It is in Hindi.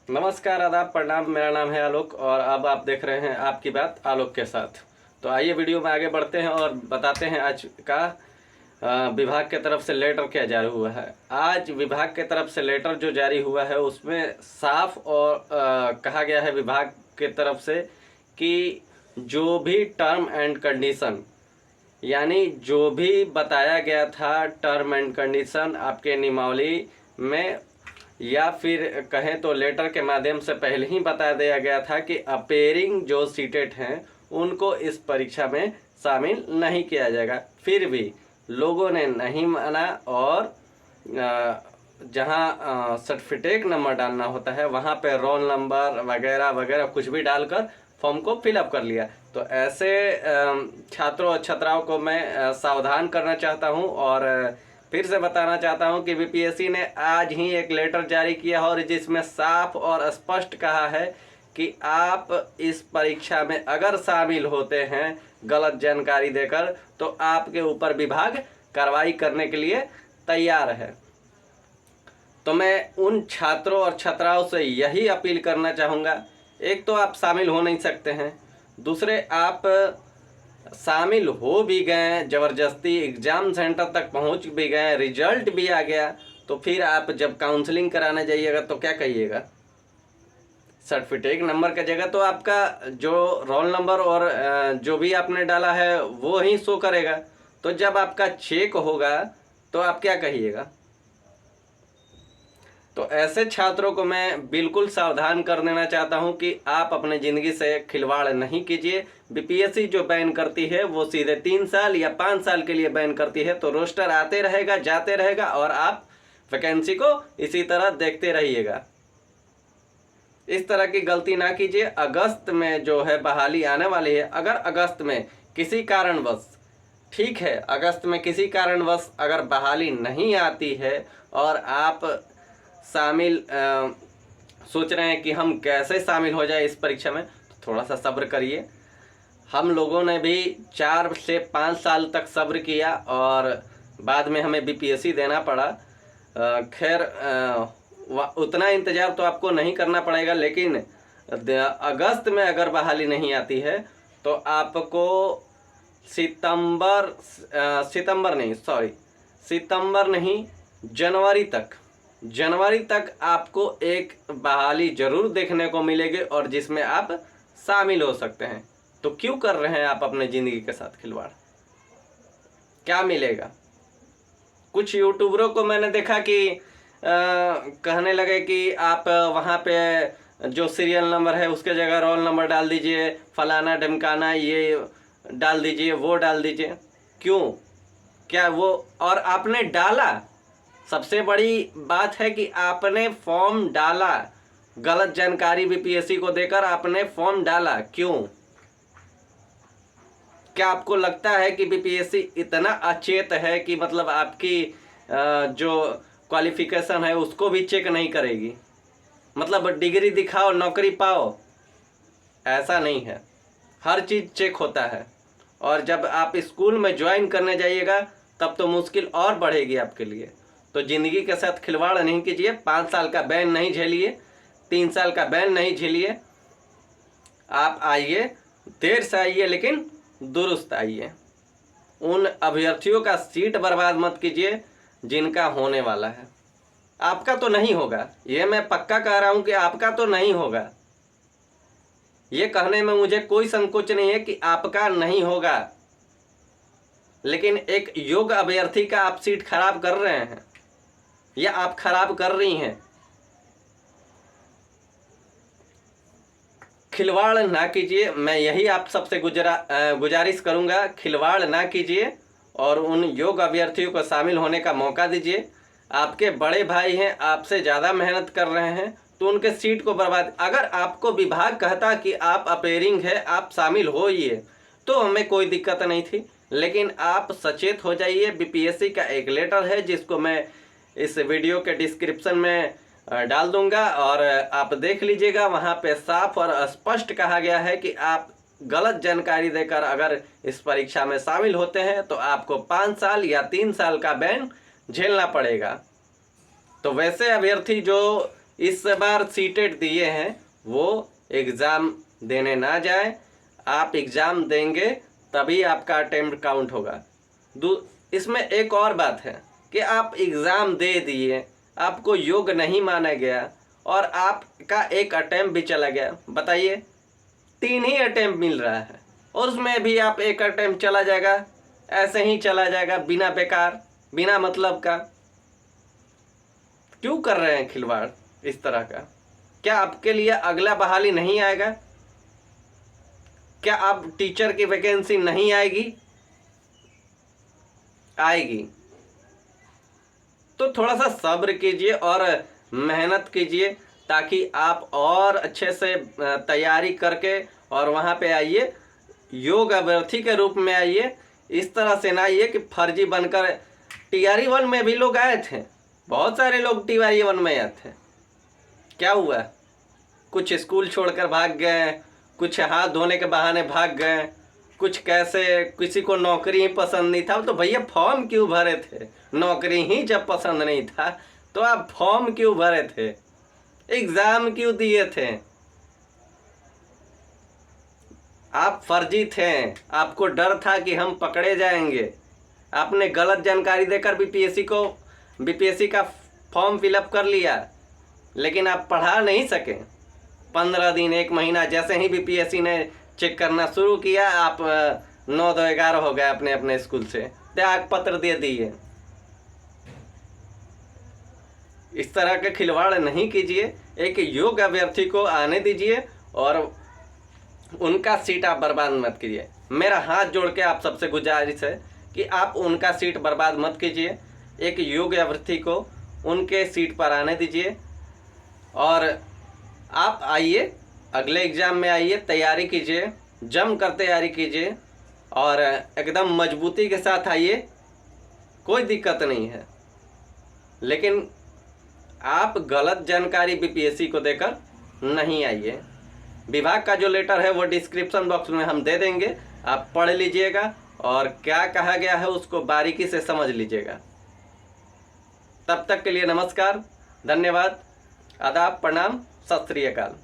नमस्कार, आदाब, प्रणाम। मेरा नाम है आलोक और अब आप देख रहे हैं आपकी बात आलोक के साथ। तो आइए वीडियो में आगे बढ़ते हैं और बताते हैं आज का विभाग के तरफ से लेटर क्या जारी हुआ है। आज विभाग के तरफ से लेटर जो जारी हुआ है उसमें साफ और कहा गया है विभाग के तरफ से कि जो भी टर्म एंड कंडीशन, यानी जो भी बताया गया था टर्म एंड कंडीशन आपके नियमावली में, या फिर कहें तो लेटर के माध्यम से पहले ही बता दिया गया था कि अपेयरिंग जो सीटेट हैं उनको इस परीक्षा में शामिल नहीं किया जाएगा। फिर भी लोगों ने नहीं माना और जहां सर्टिफिकेट नंबर डालना होता है वहां पे रोल नंबर वगैरह वगैरह कुछ भी डालकर फॉर्म को फिलअप कर लिया। तो ऐसे छात्रों और छात्राओं को मैं सावधान करना चाहता हूं और फिर से बताना चाहता हूं कि बीपीएससी ने आज ही एक लेटर जारी किया और जिसमें साफ और स्पष्ट कहा है कि आप इस परीक्षा में अगर शामिल होते हैं गलत जानकारी देकर तो आपके ऊपर विभाग कार्रवाई करने के लिए तैयार है। तो मैं उन छात्रों और छात्राओं से यही अपील करना चाहूँगा, एक तो आप शामिल हो नहीं सकते हैं, दूसरे आप शामिल हो भी गए, ज़बरदस्ती एग्ज़ाम सेंटर तक पहुंच भी गए, रिजल्ट भी आ गया, तो फिर आप जब काउंसलिंग कराने जाइएगा तो क्या कहिएगा? सर्टिफिकेट नंबर का जगह तो आपका जो रोल नंबर और जो भी आपने डाला है वो ही शो करेगा। तो जब आपका चेक होगा तो आप क्या कहिएगा? तो ऐसे छात्रों को मैं बिल्कुल सावधान कर देना चाहता हूं कि आप अपने ज़िंदगी से खिलवाड़ नहीं कीजिए। बीपीएससी जो बैन करती है वो सीधे 3 साल या 5 साल के लिए बैन करती है, तो रोस्टर आते रहेगा जाते रहेगा और आप वैकेंसी को इसी तरह देखते रहिएगा। इस तरह की गलती ना कीजिए। अगस्त में जो है बहाली आने वाली है, अगर अगस्त में किसी कारणवश, ठीक है, अगस्त में किसी कारणवश अगर बहाली नहीं आती है और आप शामिल सोच रहे हैं कि हम कैसे शामिल हो जाए इस परीक्षा में, तो थोड़ा सा सब्र करिए। हम लोगों ने भी 4 से 5 साल तक सब्र किया और बाद में हमें बीपीएससी देना पड़ा। खैर उतना इंतज़ार तो आपको नहीं करना पड़ेगा, लेकिन अगस्त में अगर बहाली नहीं आती है तो आपको सितंबर नहीं जनवरी तक आपको एक बहाली जरूर देखने को मिलेगी और जिसमें आप शामिल हो सकते हैं। तो क्यों कर रहे हैं आप अपने ज़िंदगी के साथ खिलवाड़? क्या मिलेगा? कुछ यूट्यूबरों को मैंने देखा कि कहने लगे कि आप वहाँ पे जो सीरियल नंबर है उसके जगह रोल नंबर डाल दीजिए, फलाना ढमकाना ये डाल दीजिए, वो डाल दीजिए। क्यों? क्या वो और आपने डाला? सबसे बड़ी बात है कि आपने फॉर्म डाला, गलत जानकारी बीपीएससी को देकर आपने फॉर्म डाला। क्यों? क्या आपको लगता है कि बीपीएससी इतना अचेत है कि मतलब आपकी जो क्वालिफिकेशन है उसको भी चेक नहीं करेगी? मतलब डिग्री दिखाओ नौकरी पाओ, ऐसा नहीं है। हर चीज़ चेक होता है और जब आप स्कूल में ज्वाइन करने जाइएगा तब तो मुश्किल और बढ़ेगी आपके लिए। तो ज़िंदगी के साथ खिलवाड़ नहीं कीजिए। 5 साल का बैन नहीं झेलिए, 3 साल का बैन नहीं झेलिए। आप आइए, देर से आइए लेकिन दुरुस्त आइए। उन अभ्यर्थियों का सीट बर्बाद मत कीजिए जिनका होने वाला है। आपका तो नहीं होगा, ये मैं पक्का कह रहा हूँ कि आपका तो नहीं होगा। ये कहने में मुझे कोई संकोच नहीं है कि आपका नहीं होगा, लेकिन एक योग्य अभ्यर्थी का आप सीट खराब कर रहे हैं या आप खराब कर रही हैं। खिलवाड़ ना कीजिए, मैं यही आप सबसे गुजारिश करूंगा। खिलवाड़ ना कीजिए और उन योग्य अभ्यर्थियों को शामिल होने का मौका दीजिए। आपके बड़े भाई हैं, आपसे ज़्यादा मेहनत कर रहे हैं, तो उनके सीट को बर्बाद। अगर आपको विभाग कहता कि आप अपेयरिंग है, आप शामिल होइए, तो हमें कोई दिक्कत नहीं थी, लेकिन आप सचेत हो जाइए। बीपीएससी का एक लेटर है जिसको मैं इस वीडियो के डिस्क्रिप्शन में डाल दूंगा और आप देख लीजिएगा। वहाँ पे साफ और स्पष्ट कहा गया है कि आप गलत जानकारी देकर अगर इस परीक्षा में शामिल होते हैं तो आपको 5 साल या 3 साल का बैन झेलना पड़ेगा। तो वैसे अभ्यर्थी जो इस बार सीटेट दिए हैं वो एग्ज़ाम देने ना जाए। आप एग्ज़ाम देंगे तभी आपका अटेम्प्ट काउंट होगा। इसमें एक और बात है कि आप एग्ज़ाम दे दिए, आपको योग्य नहीं माना गया और आपका एक अटेम्प्ट भी चला गया। बताइए, 3 ही अटेम्प्ट मिल रहा है और उसमें भी आप एक अटेम्प्ट चला जाएगा, ऐसे ही चला जाएगा बिना बेकार, बिना मतलब का। क्यों कर रहे हैं खिलवाड़ इस तरह का? क्या आपके लिए अगला बहाली नहीं आएगा? क्या अब टीचर की वैकेंसी नहीं आएगी? आएगी। तो थोड़ा सा सब्र कीजिए और मेहनत कीजिए ताकि आप और अच्छे से तैयारी करके और वहाँ पे आइए, योग्य अभ्यर्थी के रूप में आइए। इस तरह से ना आइए कि फर्जी बनकर। टीआरई 1 में भी लोग आए थे, बहुत सारे लोग टीआरई 1 में आए थे। क्या हुआ? कुछ स्कूल छोड़कर भाग गए, कुछ हाथ धोने के बहाने भाग गए, कुछ कैसे, किसी को नौकरी ही पसंद नहीं था। तो भैया फॉर्म क्यों भरे थे? नौकरी ही जब पसंद नहीं था तो आप फॉर्म क्यों भरे थे? एग्ज़ाम क्यों दिए थे? आप फर्जी थे, आपको डर था कि हम पकड़े जाएंगे। आपने गलत जानकारी देकर बीपीएससी का फॉर्म फिलअप कर लिया, लेकिन आप पढ़ा नहीं सके। 15 दिन, 1 महीना जैसे ही बीपीएससी ने चेक करना शुरू किया, आप 9-2-11 हो गए अपने अपने स्कूल से, त्याग पत्र दे दिए। इस तरह के खिलवाड़ नहीं कीजिए। एक योग्य अभ्यर्थी को आने दीजिए और उनका सीट आप बर्बाद मत कीजिए। मेरा हाथ जोड़ के आप सबसे गुजारिश है कि आप उनका सीट बर्बाद मत कीजिए। एक योग्य अभ्यर्थी को उनके सीट पर आने दीजिए और आप आइए, अगले एग्ज़ाम में आइए, तैयारी कीजिए, जम कर तैयारी कीजिए और एकदम मजबूती के साथ आइए, कोई दिक्कत नहीं है। लेकिन आप गलत जानकारी बीपीएससी को देकर नहीं आइए। विभाग का जो लेटर है वो डिस्क्रिप्शन बॉक्स में हम दे देंगे, आप पढ़ लीजिएगा और क्या कहा गया है उसको बारीकी से समझ लीजिएगा। तब तक के लिए नमस्कार, धन्यवाद, आदाब, प्रणाम, सत श्री अकाल।